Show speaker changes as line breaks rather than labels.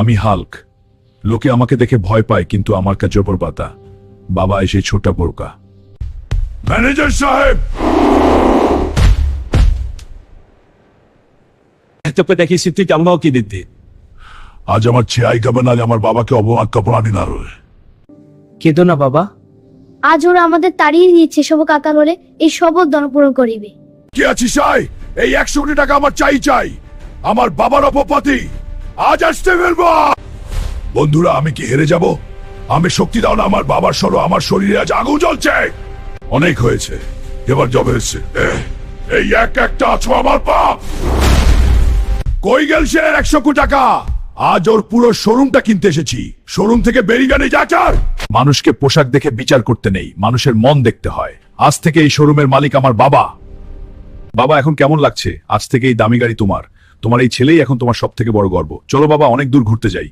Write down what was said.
আমি হাল্ক। লোকে আমাকে দেখে ভয় পায়, কিন্তু আমার কাছে জবরপাতা। বাবা এসে ছোটা বোরকা। ম্যানেজার সাহেব,
তোকে দেখিয়েছি তুই কেমন কি দিদি।
আজ আমার ছেয়াই কাবে নালে আমার বাবাকে অপমান কাপড়ানি না রয়ে।
কেঁদো না বাবা।
আজ ওরা আমাদের তাড়িয়ে দিচ্ছে, সব কাকা বলে এই শপথ দান পূরণ করিবে।
কি আছিস আয়? এই 100 কোটি টাকা আমার চাই। আমার বাবার অপপাতি আজ আসতে ফেলবো। বন্ধুরা, আমি কি হেরে যাব? আমি শক্তি দাও না আমার বাবার সরো, আমার শরীরে আজ আগুন জ্বলছে। অনেক হয়েছে, এবার জবে হচ্ছে। এই একটা আছো আমার পাপ। কই গেল সে 100 কোটি টাকা? আজ ওর পুরো শোরুমটা কিনতে এসেছি। শোরুম থেকে বেরিয়ে গেলে যাচার। মানুষকে পোশাক দেখে বিচার করতে নেই, মানুষের মন দেখতে হয়। আজ থেকে এই শোরুমের মালিক আমার বাবা। বাবা, এখন কেমন লাগছে? আজ থেকে এই দামি গাড়ি তোমার। তোমার এই ছেলেই এখন তোমার সব থেকে বড় গর্ব। চলো বাবা, অনেক দূর ঘুরতে যাই।